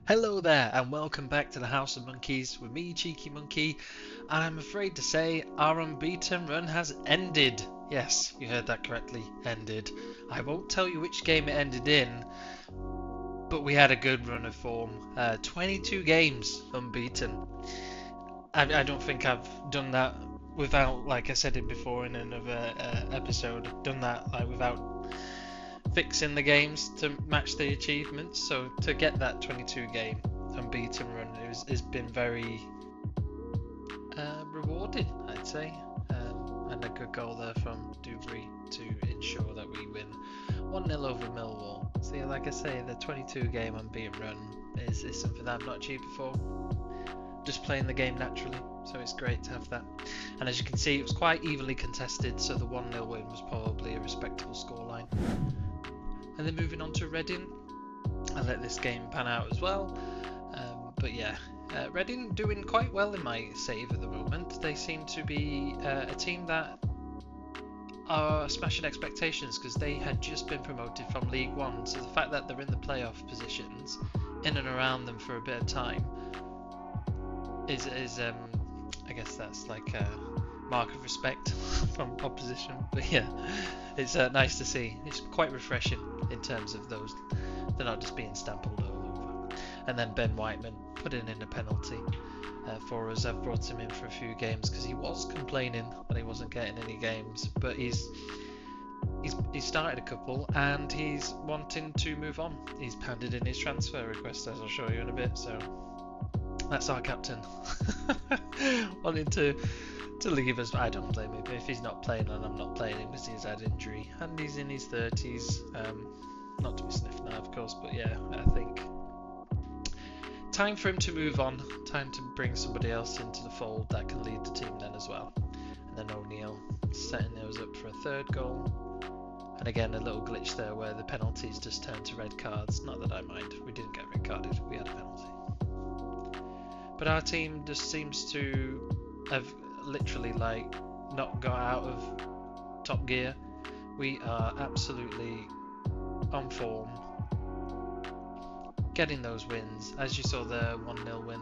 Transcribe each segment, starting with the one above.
Hello there, and welcome back to the House of Monkeys with me, Cheeky Monkey. And I'm afraid to say our unbeaten run has ended. Yes, you heard that correctly, ended. I won't tell you which game it ended in, but we had a good run of form. 22 games unbeaten. I don't think I've done that without, like I said it before in another episode, done that without fixing the games to match the achievements. So to get that 22 game unbeaten run has been very rewarding, I'd say. And a good goal there from Dubry to ensure that we win 1-0 over Millwall. See, like I say, the 22 game unbeaten run is something that I've not achieved before. Just playing the game naturally, so it's great to have that. And as you can see, it was quite evenly contested, so the 1-0 win was probably a respectable scoreline. And then moving on to Reading, I let this game pan out as well. But yeah, Reading doing quite well in my save at the moment. They seem to be a team that are smashing expectations because they had just been promoted from League One. So the fact that they're in the playoff positions, in and around them for a bit of time, is I guess that's like a mark of respect from opposition. But yeah, it's nice to see. It's quite refreshing in terms of those. They're not just being stampled all over. And then Ben Whiteman putting in a penalty for us. I've brought him in for a few games because he was complaining that he wasn't getting any games, but he's started a couple and he's wanting to move on. He's handed in his transfer request, as I'll show you in a bit. So that's our captain wanting to leave us. I don't blame him if he's not playing, and I'm not playing him because he's had injury and he's in his 30s. Not to be sniffed now, of course, but yeah, I think time for him to move on. Time to bring somebody else into the fold that can lead the team then as well. And then O'Neill setting those up for a third goal. And again, a little glitch there where the penalties just turned to red cards. Not that I mind. We didn't get red carded. We had a penalty. But our team just seems to have literally not got out of top gear. We are absolutely on form, getting those wins. As you saw the 1-0 win,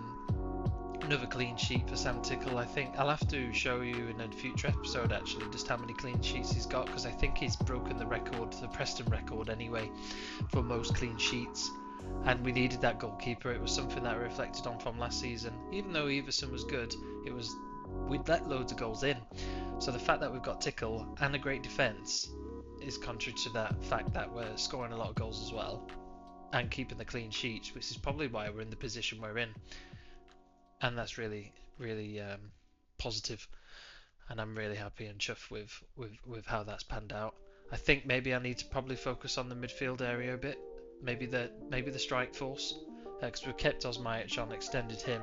another clean sheet for Sam Tickle. I think I'll have to show you in a future episode actually just how many clean sheets he's got, because I think he's broken the record, the Preston record anyway, for most clean sheets. And we needed that goalkeeper. It was something that reflected on from last season. Even though Everson was good, we'd let loads of goals in. So the fact that we've got Tickle and a great defence is contrary to that fact that we're scoring a lot of goals as well and keeping the clean sheets, which is probably why we're in the position we're in. And that's really, really positive. And I'm really happy and chuffed with how that's panned out. I think maybe I need to probably focus on the midfield area a bit. Maybe the strike force, because we've kept Osmajic on, extended him.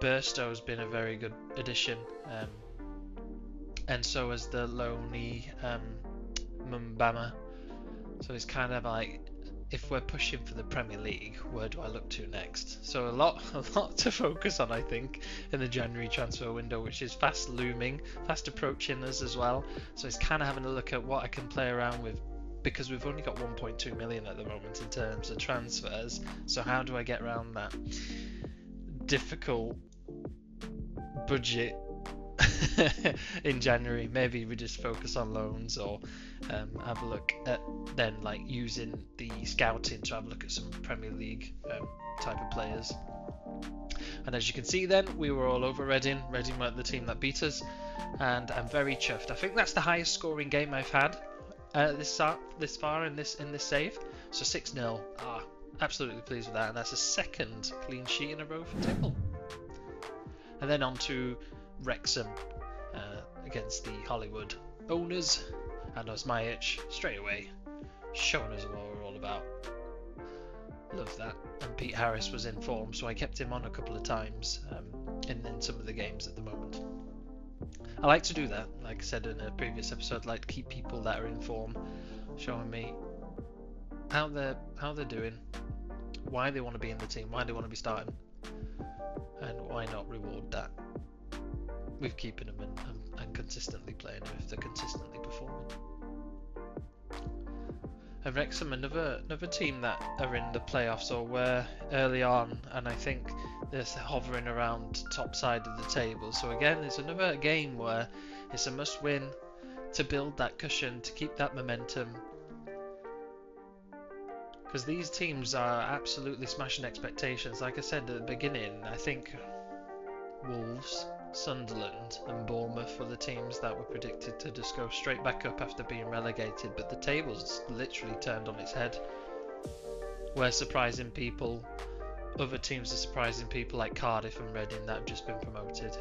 Burstow's been a very good addition, and so has the lonely Mumbama. So it's kind of like, if we're pushing for the Premier League, where do I look to next? So a lot to focus on, I think, in the January transfer window, which is fast looming, fast approaching us as well. So it's kind of having a look at what I can play around with, because we've only got 1.2 million at the moment in terms of transfers. So how do I get around that difficult budget in January? Maybe we just focus on loans, or have a look at then using the scouting to have a look at some Premier League type of players. And as you can see then, we were all over Reading. Reading were the team that beat us, and I'm very chuffed. I think that's the highest scoring game I've had this far in this save. So 6-0. Absolutely pleased with that, and that's a second clean sheet in a row for Tickle. And then on to Wrexham against the Hollywood owners, and Osmajic straight away showing us what we're all about. Love that. And Pete Harris was in form, so I kept him on a couple of times in some of the games at the moment. I like to do that. Like I said in a previous episode, I like to keep people that are in form, showing me how they're doing, why they want to be in the team, why they want to be starting, and why not reward that with keeping them and consistently playing them if they're consistently performing. And Wrexham, another team that are in the playoffs or were early on, and I think they're hovering around top side of the table. So again, it's another game where it's a must-win to build that cushion, to keep that momentum. Because these teams are absolutely smashing expectations. Like I said at the beginning, I think Wolves, Sunderland and Bournemouth were the teams that were predicted to just go straight back up after being relegated, but the table's literally turned on its head. We're surprising people, other teams are surprising people like Cardiff and Reading that have just been promoted.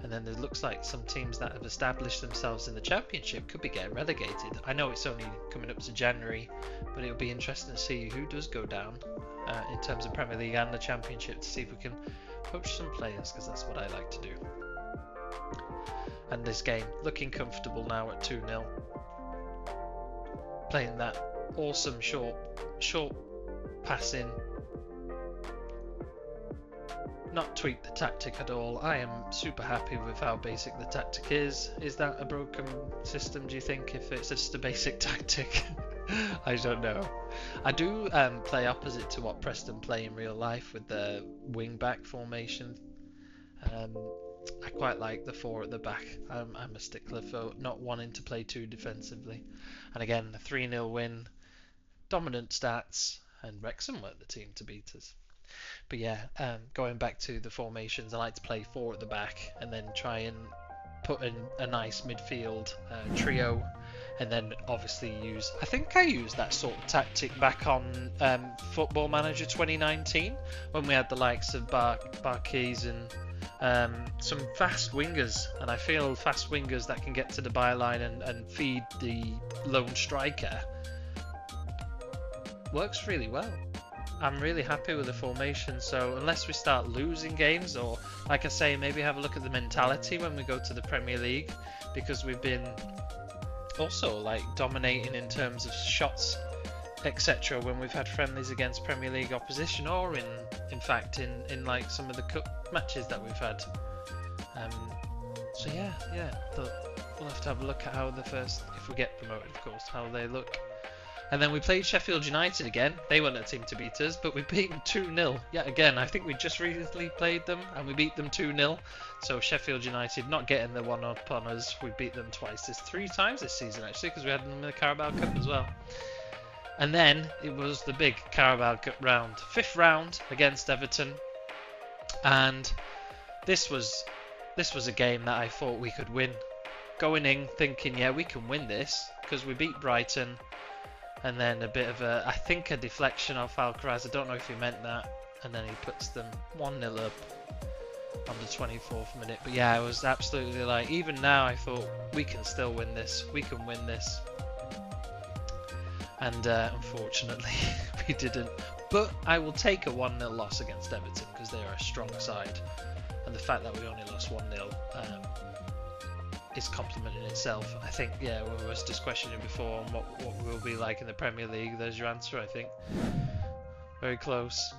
And then it looks like some teams that have established themselves in the Championship could be getting relegated. I know it's only coming up to January, but it'll be interesting to see who does go down in terms of Premier League and the Championship, to see if we can poach some players, because that's what I like to do. And this game looking comfortable now at 2-0, playing that awesome short passing, not tweak the tactic at all. I am super happy with how basic the tactic is. Is that a broken system, do you think, if it's just a basic tactic? I don't know. I do play opposite to what Preston play in real life with the wing back formation. I quite like the 4 at the back. I'm a stickler for not wanting to play too defensively. And again, a 3-0 win, dominant stats, and Wrexham were the team to beat us. But yeah, going back to the formations, I like to play 4 at the back and then try and put in a nice midfield trio, and then obviously I think I used that sort of tactic back on Football Manager 2019 when we had the likes of Barkeys and some fast wingers, and I feel fast wingers that can get to the byline and feed the lone striker works really well. I'm really happy with the formation, so unless we start losing games, or like I say, maybe have a look at the mentality when we go to the Premier League, because we've been also like dominating in terms of shots, etc. when we've had friendlies against Premier League opposition, or in fact in like some of the cup matches that we've had. So yeah, we'll have to have a look at how the first, if we get promoted of course, how they look. And then we played Sheffield United again. They weren't a team to beat us, but we beat them 2-0 yet again. I think we just recently played them and we beat them 2-0. So Sheffield United not getting the one up on us. We beat them twice. It's 3 times this season actually, because we had them in the Carabao Cup as well. And then it was the big Carabao Cup round, 5th round against Everton. And this was a game that I thought we could win. Going in thinking, yeah, we can win this, because we beat Brighton. And then a bit of I think a deflection off Alcaraz, I don't know if he meant that, and then he puts them 1-0 up on the 24th minute. But yeah, I was absolutely like, even now I thought we can still win this, we can win this. And unfortunately we didn't. But I will take a 1-0 loss against Everton, because they are a strong side, and the fact that we only lost 1-0 is compliment in itself. I think, yeah, we was just questioning before on what we'll be like in the Premier League. There's your answer, I think. Very close.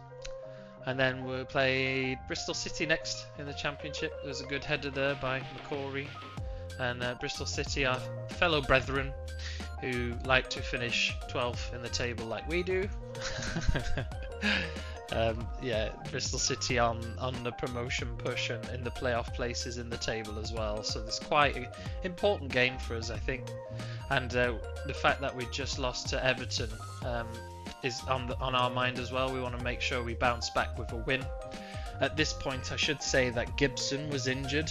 And then we'll play Bristol City next in the Championship. There's a good header there by McCory. And Bristol City are fellow brethren who like to finish 12th in the table like we do. Yeah, Bristol City on the promotion push and in the playoff places in the table as well. So it's quite an important game for us, I think. And the fact that we just lost to Everton is on our mind as well. We want to make sure we bounce back with a win. At this point, I should say that Gibson was injured.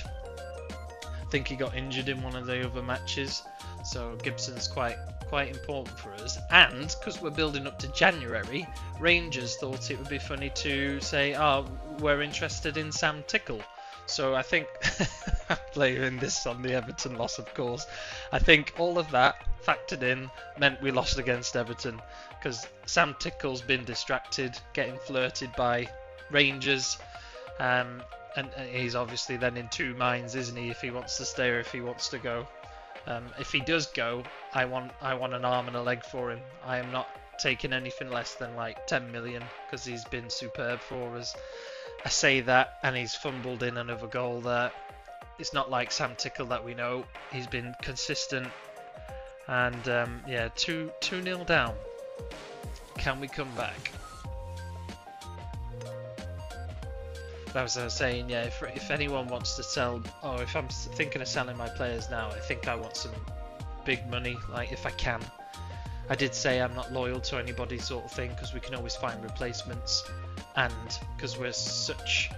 I think he got injured in one of the other matches. So Gibson's quite important for us, and because we're building up to January, Rangers thought it would be funny to say, oh, we're interested in Sam Tickle. So I think blaming this on the Everton loss, of course, I think all of that factored in meant we lost against Everton, because Sam Tickle's been distracted, getting flirted by Rangers, and he's obviously then in 2 minds, isn't he, if he wants to stay or if he wants to go. If he does go, I want an arm and a leg for him. I am not taking anything less than like 10 million, because he's been superb for us. I say that, and he's fumbled in another goal there. It's not like Sam Tickle that we know. He's been consistent, and yeah, 2-0 down. Can we come back? As I was saying, yeah, if anyone wants to sell, or if I'm thinking of selling my players now, I think I want some big money, like if I can. I did say I'm not loyal to anybody sort of thing, because we can always find replacements, and because we're such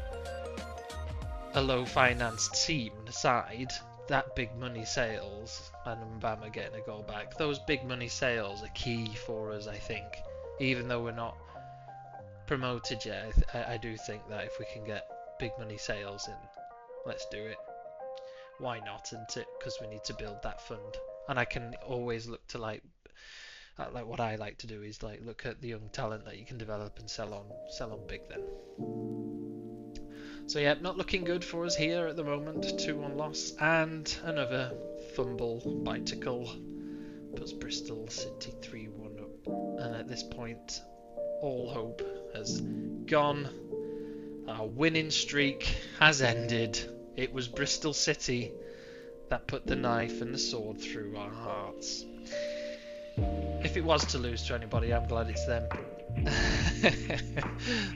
a low financed team side, that big money sales, and Mbama getting a goal back, those big money sales are key for us, I think. Even though we're not promoted yet, I do think that if we can get big money sales in, let's do it. Why not, isn't it? Because we need to build that fund, and I can always look to like what I like to do is like look at the young talent that you can develop and sell on big then. So yeah, not looking good for us here at the moment. 2-1 loss and another fumble by Tickle puts Bristol City 3-1 up, and at this point all hope has gone. Our winning streak has ended. It was Bristol City that put the knife and the sword through our hearts. If it was to lose to anybody, I'm glad it's them.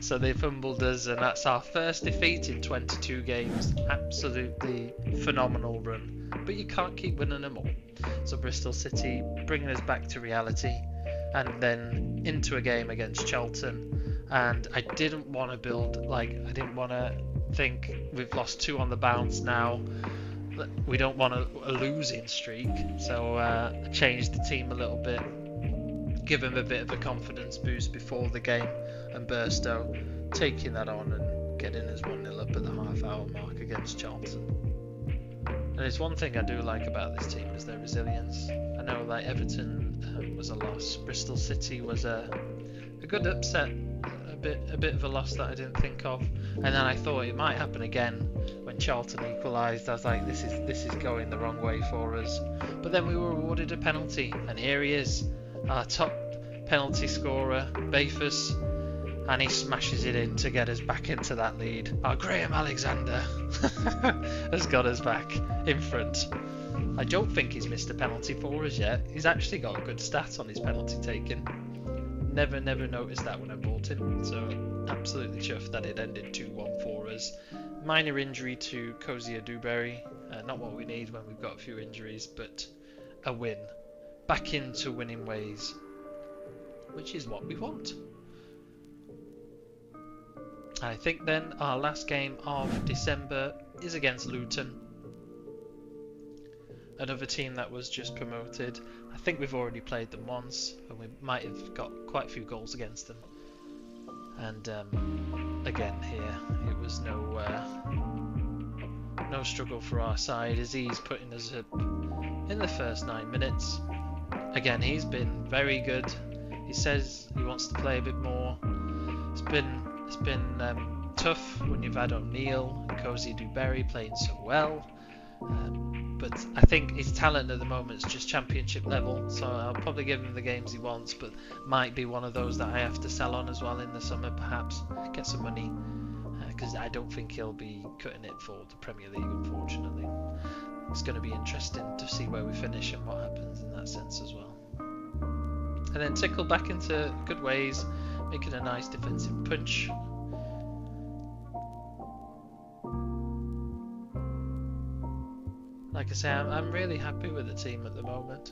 So they fumbled us, and that's our first defeat in 22 games. Absolutely phenomenal run, but you can't keep winning them all. So Bristol City bringing us back to reality, and then into a game against Charlton. And I didn't want to build, like, I didn't want to think we've lost 2 on the bounce now. We don't want a losing streak, so I changed the team a little bit, give him a bit of a confidence boost before the game, and Burstow taking that on and getting us 1-0 up at the half-hour mark against Charlton. And it's one thing I do like about this team is their resilience. I know like Everton was a loss, Bristol City was a good upset, a bit of a loss that I didn't think of, and then I thought it might happen again when Charlton equalised. I was like, this is going the wrong way for us. But then we were awarded a penalty, and here he is, our top penalty scorer, Bafus, and he smashes it in to get us back into that lead. Our Graham Alexander has got us back in front. I don't think he's missed a penalty for us yet. He's actually got a good stat on his penalty taking. Never noticed that when I bought him, so absolutely chuffed that it ended 2-1 for us. Minor injury to Kozia Dewberry, not what we need when we've got a few injuries, but a win. Back into winning ways, which is what we want. I think then our last game of December is against Luton, another team that was just promoted. I think we've already played them once, and we might have got quite a few goals against them. And again here, it was no struggle for our side, as he's putting us up in the first 9 minutes. Again, he's been very good. He says he wants to play a bit more. It's been tough when you've had O'Neill and Kozia Dewberry playing so well. But I think his talent at the moment is just championship level, so I'll probably give him the games he wants, but might be one of those that I have to sell on as well in the summer, perhaps get some money, because I don't think he'll be cutting it for the Premier League, unfortunately. It's going to be interesting to see where we finish and what happens in that sense as well. And then Tickle back into good ways, making a nice defensive punch. Like I say, I'm really happy with the team at the moment.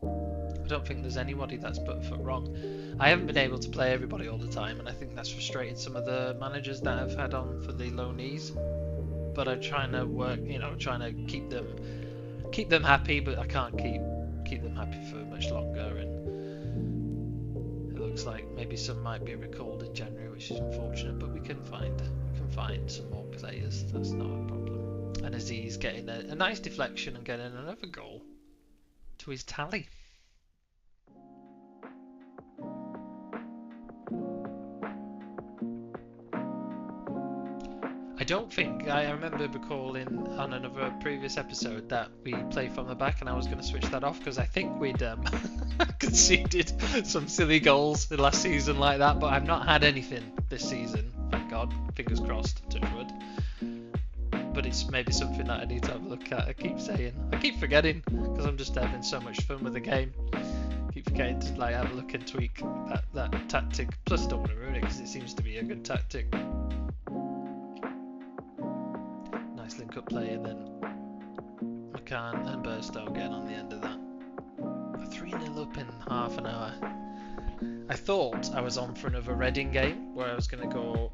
I don't think there's anybody that's put a foot wrong. I haven't been able to play everybody all the time, and I think that's frustrated some of the managers that I've had on for the loanees. But I'm trying to work, trying to keep them happy, but I can't keep them happy for much longer. And it looks like maybe some might be recalled in January, which is unfortunate. But we can find some more players. That's not a problem. And Aziz getting a nice deflection and getting another goal to his tally. I don't think, I remember recalling on another previous episode that we play from the back, and I was going to switch that off because I think we'd conceded some silly goals the last season like that, but I've not had anything this season, thank God, fingers crossed, touch wood. But it's maybe something that I need to have a look at. I keep forgetting because I'm just having so much fun with the game. Keep forgetting to like have a look and tweak that tactic. Plus, don't want to ruin it because it seems to be a good tactic. Nice link-up play, and then McCann and Burstow getting on the end of that. 3-0 up in half an hour. I thought I was on for another Reading game where I was going to go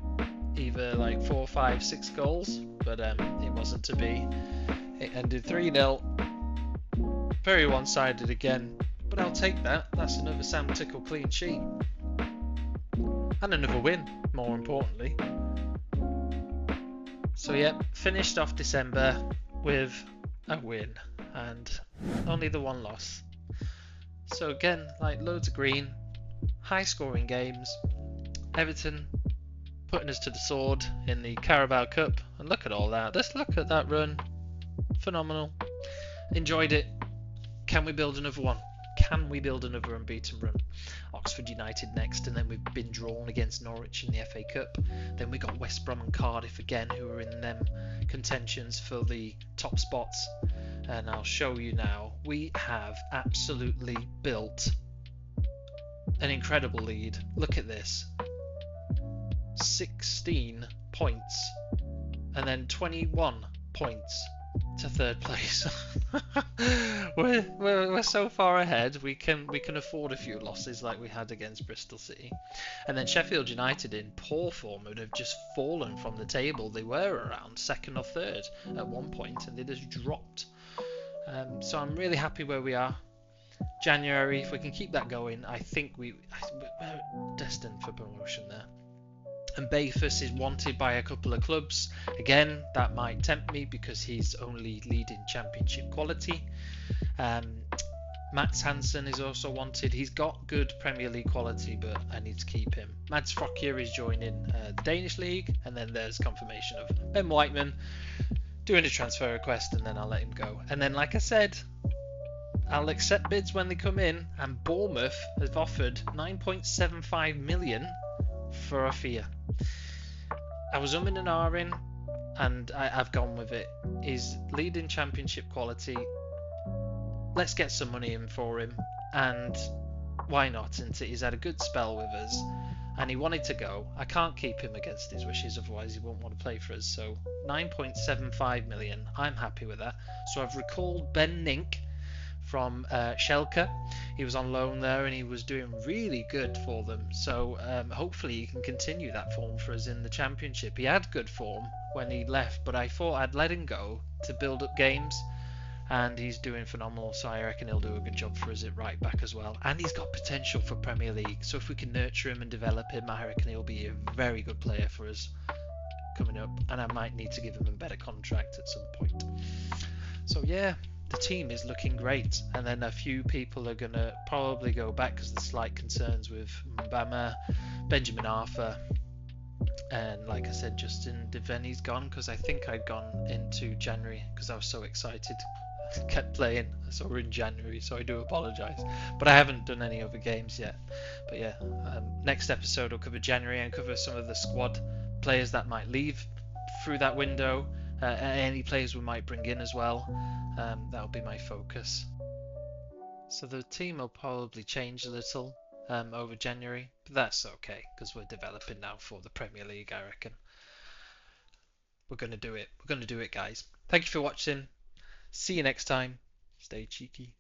either like 4, 5, 6 goals, but it wasn't to be. It ended 3-0. Very one-sided again, but I'll take that. That's another Sam Tickle clean sheet. And another win, more importantly. So yeah, finished off December with a win and only the one loss. So again, like loads of green, high scoring games. Everton putting us to the sword in the Carabao Cup, and look at all that. Just look at that run. Phenomenal. Enjoyed it. Can we build another one? Can we build another unbeaten run? Oxford United next, and then we've been drawn against Norwich in the FA Cup. Then we got West Brom and Cardiff again, who are in them contentions for the top spots. And I'll show you now. We have absolutely built an incredible lead. Look at this. 16 points and then 21 points to third place. we're so far ahead. We can afford a few losses like we had against Bristol City. And then Sheffield United, in poor form, would have just fallen from the table. They were around second or third at one point, and they just dropped. So I'm really happy where we are. January, if we can keep that going, I think we're destined for promotion there. And Bayfus is wanted by a couple of clubs. Again, that might tempt me because he's only leading championship quality. Mats Hansen is also wanted. He's got good Premier League quality, but I need to keep him. Mads Frokjer is joining the Danish League, and then there's confirmation of Ben Whiteman doing a transfer request, and then I'll let him go. And then, like I said, I'll accept bids when they come in, and Bournemouth have offered 9.75 million for Afia. I was umming and ahhing, and I've gone with it. He's leading championship quality. Let's get some money in for him, and why not? And he's had a good spell with us, and he wanted to go. I can't keep him against his wishes, otherwise he won't want to play for us. So 9.75 million, I'm happy with that. So I've recalled Ben Nink from Schalke. He was on loan there and he was doing really good for them, so hopefully he can continue that form for us in the championship. He had good form when he left, but I thought I'd let him go to build up games, and he's doing phenomenal, so I reckon he'll do a good job for us at right back as well. And he's got potential for Premier League, so if we can nurture him and develop him, I reckon he'll be a very good player for us coming up, and I might need to give him a better contract at some point. So yeah, the team is looking great, and then a few people are going to probably go back because there's slight concerns with Mbama, Benjamin Arthur, and like I said, Justin Devaney's gone because I think I'd gone into January because I was so excited. Kept playing, so we're in January, so I do apologise, but I haven't done any other games yet. But yeah, next episode will cover January and cover some of the squad players that might leave through that window, any players we might bring in as well. That'll be my focus. So the team will probably change a little over January, but that's okay because we're developing now for the Premier League. I reckon we're going to do it. We're going to do it, guys. Thank you for watching. See you next time. Stay cheeky.